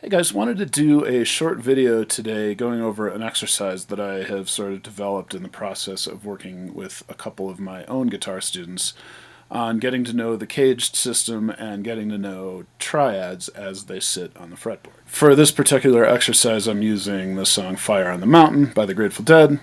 Hey guys, wanted to do a short video today going over an exercise that I have sort of developed in the process of working with a couple of my own guitar students on getting to know the caged system and getting to know triads as they sit on the fretboard. For this particular exercise, I'm using the song Fire on the Mountain by the Grateful Dead.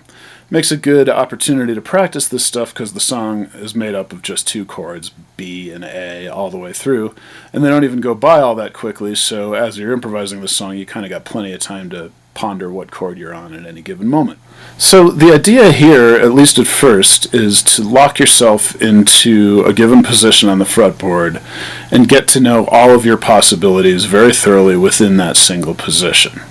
Makes a good opportunity to practice this stuff because the song is made up of just two chords, B and A, all the way through, and they don't even go by all that quickly, so as you're improvising this song, you kind of got plenty of time to ponder what chord you're on at any given moment. So the idea here, at least at first, is to lock yourself into a given position on the fretboard and get to know all of your possibilities very thoroughly within that single position.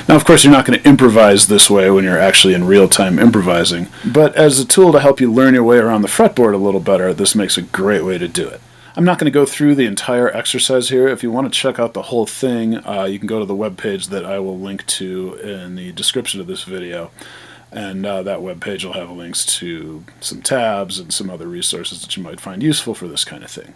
Now, of course, you're not going to improvise this way when you're actually in real-time improvising, but as a tool to help you learn your way around the fretboard a little better, this makes a great way to do it. I'm not going to go through the entire exercise here. If you want to check out the whole thing, you can go to the webpage that I will link to in the description of this video. And that webpage will have links to some tabs and some other resources that you might find useful for this kind of thing.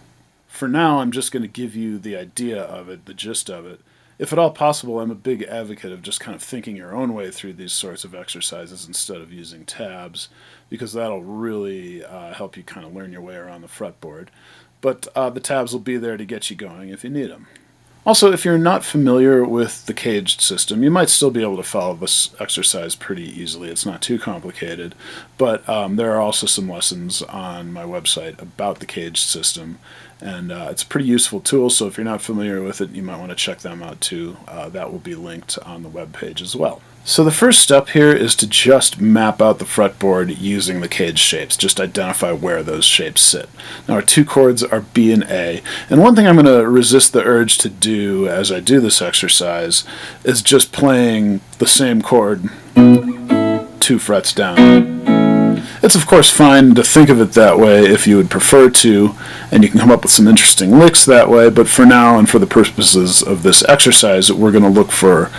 For now, I'm just going to give you the idea of it, the gist of it. If at all possible, I'm a big advocate of just kind of thinking your own way through these sorts of exercises instead of using tabs, because that'll really help you kind of learn your way around the fretboard. But the tabs will be there to get you going if you need them. Also, if you're not familiar with the caged system, you might still be able to follow this exercise pretty easily. It's not too complicated, but there are also some lessons on my website about the caged system, and it's a pretty useful tool, so if you're not familiar with it, you might want to check them out too. That will be linked on the webpage as well. So the first step here is to just map out the fretboard using the caged shapes. Just identify where those shapes sit. Now our two chords are B and A, and one thing I'm going to resist the urge to do as I do this exercise is just playing the same chord 2 frets down. It's of course fine to think of it that way if you would prefer to, and you can come up with some interesting licks that way, but for now and for the purposes of this exercise, we're going to look for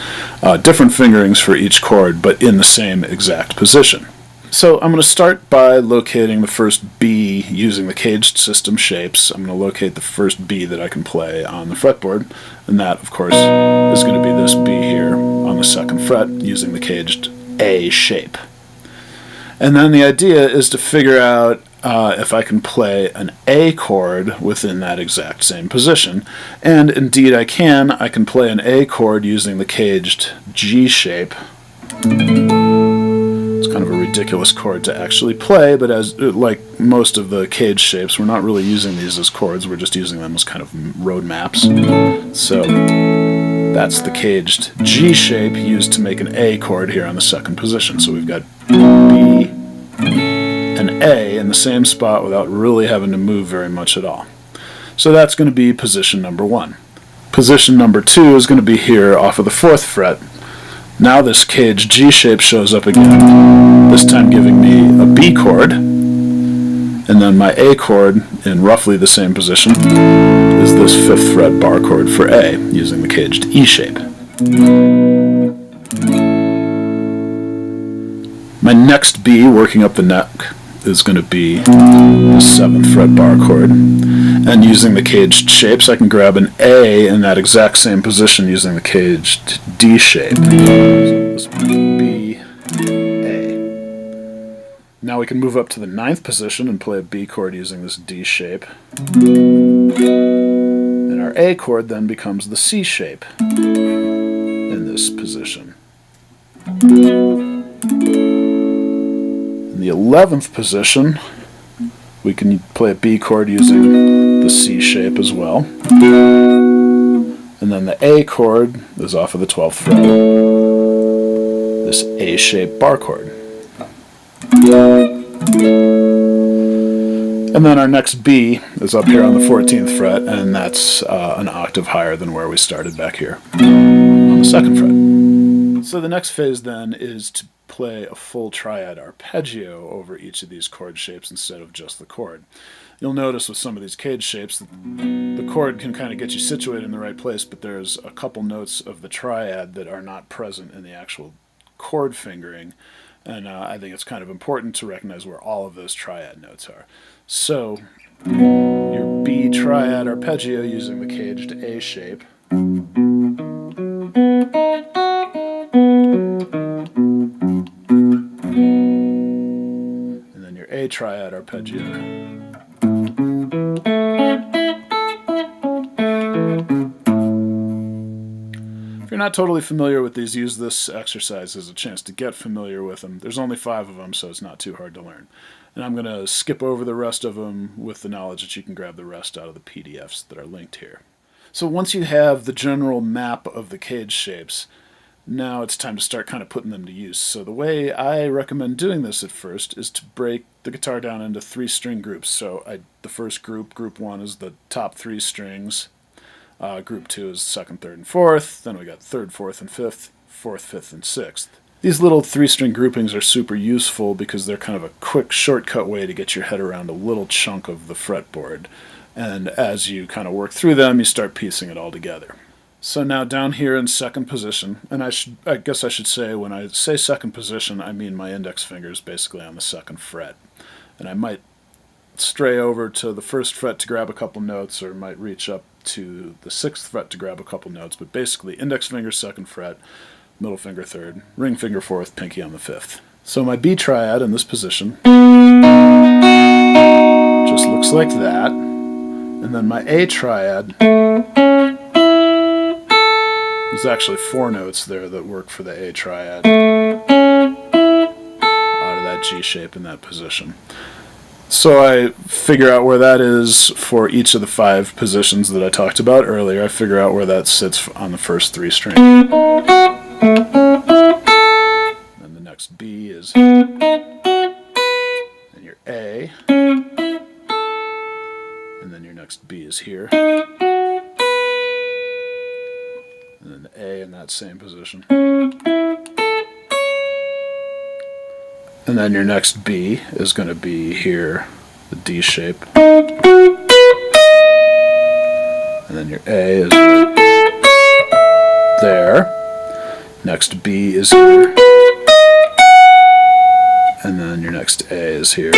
different fingerings for each chord, but in the same exact position. So I'm going to start by locating the first B using the caged system shapes. I'm going to locate the first B that I can play on the fretboard, and that, of course, is going to be this B here on the 2nd fret using the caged A shape. And then the idea is to figure out if I can play an A chord within that exact same position. And indeed I can. I can play an A chord using the caged G shape. It's kind of a ridiculous chord to actually play, but as like most of the caged shapes, we're not really using these as chords, we're just using them as kind of road maps. So that's the caged G shape used to make an A chord here on the 2nd position. So we've got B and A in the same spot without really having to move very much at all. So that's going to be position number 1. Position number 2 is going to be here off of the 4th fret. Now this caged G shape shows up again, this time giving me a B chord, and then my A chord in roughly the same position is this 5th fret bar chord for A using the caged E shape. My next B, working up the neck, is going to be the 7th fret bar chord. And using the caged shapes, I can grab an A in that exact same position using the caged D shape. So this one, B, A. Now we can move up to the 9th position and play a B chord using this D shape. And our A chord then becomes the C shape in this position. In the 11th position, we can play a B chord using the C shape as well. And then the A chord is off of the 12th fret, this A-shaped bar chord. And then our next B is up here on the 14th fret, and that's an octave higher than where we started back here on the 2nd fret. So the next phase then is to play a full triad arpeggio over each of these chord shapes instead of just the chord. You'll notice with some of these caged shapes that the chord can kind of get you situated in the right place, but there's a couple notes of the triad that are not present in the actual chord fingering, and I think it's kind of important to recognize where all of those triad notes are. So your B triad arpeggio using the caged A shape A triad arpeggio. If you're not totally familiar with these, use this exercise as a chance to get familiar with them. There's only 5 of them, so it's not too hard to learn. And I'm going to skip over the rest of them with the knowledge that you can grab the rest out of the PDFs that are linked here. So once you have the general map of the cage shapes, now it's time to start kind of putting them to use. So the way I recommend doing this at first is to break the guitar down into 3 string groups. So the first group, group 1, is the top 3 strings. Group 2 is 2nd, 3rd, and 4th. Then we got 3rd, 4th, and 5th, 4th, 5th, and 6th. These little 3-string groupings are super useful because they're kind of a quick shortcut way to get your head around a little chunk of the fretboard. And as you kind of work through them, you start piecing it all together. So now down here in 2nd position, and I guess I should say when I say 2nd position, I mean my index finger is basically on the 2nd fret. And I might stray over to the 1st fret to grab a couple notes, or might reach up to the 6th fret to grab a couple notes, but basically index finger 2nd fret, middle finger 3rd, ring finger 4th, pinky on the 5th. So my B triad in this position just looks like that, and then my A triad, there's actually 4 notes there that work for the A triad out of that G shape in that position. So I figure out where that is for each of the 5 positions that I talked about earlier. I figure out where that sits on the first 3 strings. Then the next B is, and your A, and then your next B is here, and then the A in that same position. And then your next B is going to be here, the D shape. And then your A is right there. Next B is here. And then your next A is here.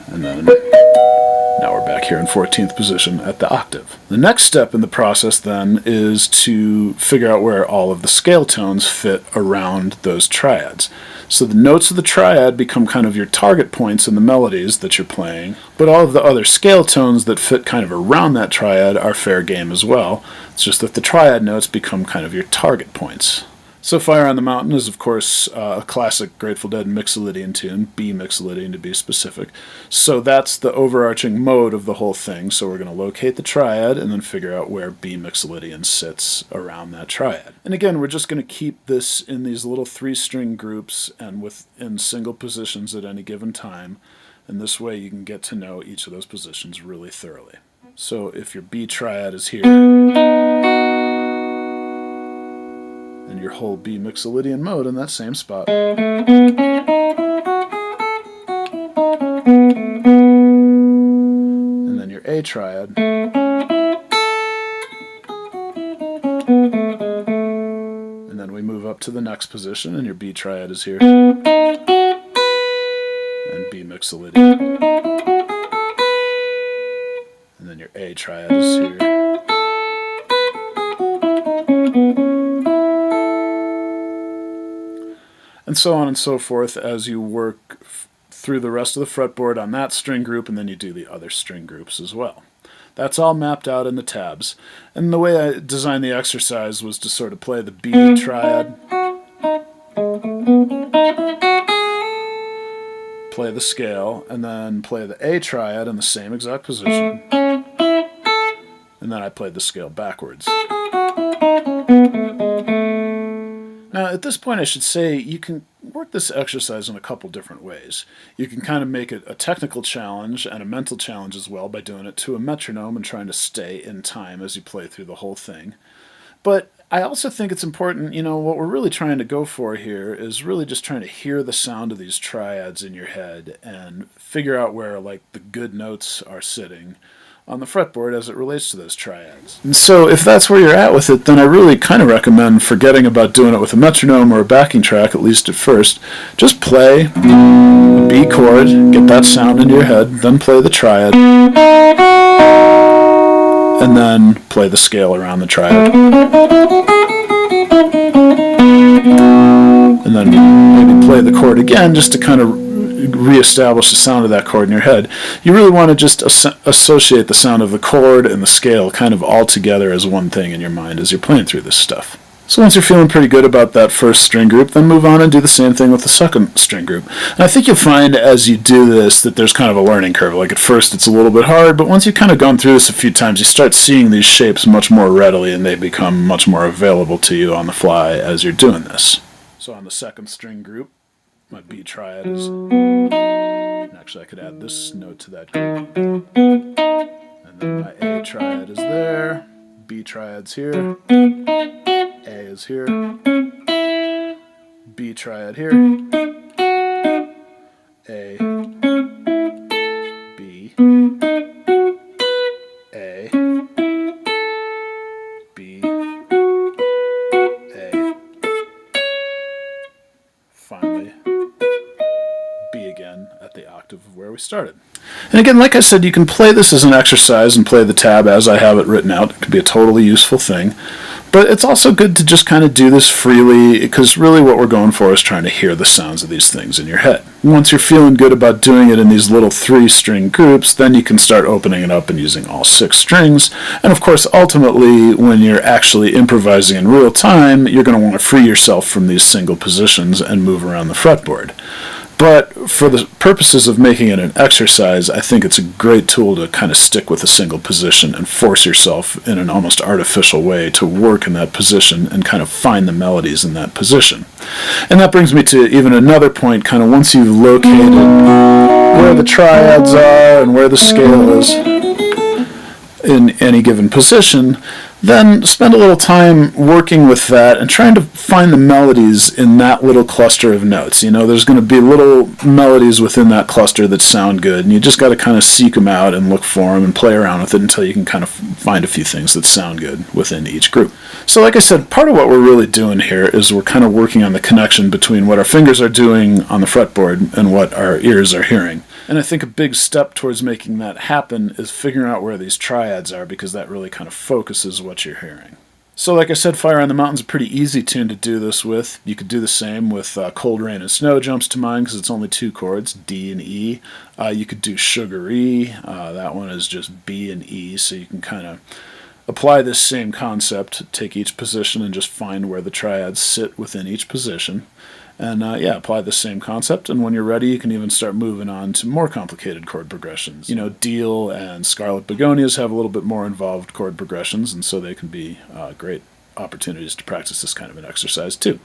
And then now we're back here in 14th position at the octave. The next step in the process then is to figure out where all of the scale tones fit around those triads. So the notes of the triad become kind of your target points in the melodies that you're playing, but all of the other scale tones that fit kind of around that triad are fair game as well. It's just that the triad notes become kind of your target points. So Fire on the Mountain is, of course, a classic Grateful Dead mixolydian tune, B mixolydian to be specific. So that's the overarching mode of the whole thing. So we're going to locate the triad and then figure out where B mixolydian sits around that triad. And again, we're just going to keep this in these little 3-string groups and within single positions at any given time. And this way you can get to know each of those positions really thoroughly. So if your B triad is here, and your whole B mixolydian mode in that same spot. And then your A triad. And then we move up to the next position, and your B triad is here. And B mixolydian. And then your A triad is here. And so on and so forth as you work through the rest of the fretboard on that string group, and then you do the other string groups as well. That's all mapped out in the tabs. And the way I designed the exercise was to sort of play the B triad, play the scale, and then play the A triad in the same exact position. And then I played the scale backwards. Now, at this point, I should say you can work this exercise in a couple different ways. You can kind of make it a technical challenge and a mental challenge as well by doing it to a metronome and trying to stay in time as you play through the whole thing. But I also think it's important, what we're really trying to go for here is really just trying to hear the sound of these triads in your head and figure out where, the good notes are sitting on the fretboard as it relates to those triads. And so if that's where you're at with it, then I really kind of recommend forgetting about doing it with a metronome or a backing track, at least at first. Just play the B chord, get that sound into your head, then play the triad, and then play the scale around the triad. and then maybe play the chord again just to kind of reestablish the sound of that chord in your head. You really want to just associate the sound of the chord and the scale kind of all together as one thing in your mind as you're playing through this stuff. So once you're feeling pretty good about that first string group, then move on and do the same thing with the second string group. And I think you'll find as you do this that there's kind of a learning curve. Like at first it's a little bit hard, but once you've kind of gone through this a few times, you start seeing these shapes much more readily and they become much more available to you on the fly as you're doing this. So on the second string group, my B triad is, and actually I could add this note to that group, and then my A triad is there, B triad's here, A is here, B triad here, A, B, A, B, A, finally B again at the octave of where we started. And again, like I said, you can play this as an exercise and play the tab as I have it written out. It could be a totally useful thing. But it's also good to just kind of do this freely, because really what we're going for is trying to hear the sounds of these things in your head. Once you're feeling good about doing it in these little 3-string groups, then you can start opening it up and using all 6 strings. And of course, ultimately, when you're actually improvising in real time, you're going to want to free yourself from these single positions and move around the fretboard. But for the purposes of making it an exercise, I think it's a great tool to kind of stick with a single position and force yourself in an almost artificial way to work in that position and kind of find the melodies in that position. And that brings me to even another point, kind of once you've located where the triads are and where the scale is in any given position, then spend a little time working with that and trying to find the melodies in that little cluster of notes. You know, there's going to be little melodies within that cluster that sound good, and you just got to kind of seek them out and look for them and play around with it until you can kind of find a few things that sound good within each group. So like I said, part of what we're really doing here is we're kind of working on the connection between what our fingers are doing on the fretboard and what our ears are hearing. And I think a big step towards making that happen is figuring out where these triads are, because that really kind of focuses what you're hearing. So like I said, Fire on the Mountain's a pretty easy tune to do this with. You could do the same with Cold Rain and Snow jumps to mind because it's only 2 chords, D and E. You could do Sugary. That one is just B and E, so you can kind of apply this same concept, take each position and just find where the triads sit within each position. And yeah, apply the same concept, and when you're ready, you can even start moving on to more complicated chord progressions. You know, Deal and Scarlet Begonias have a little bit more involved chord progressions, and so they can be great opportunities to practice this kind of an exercise too.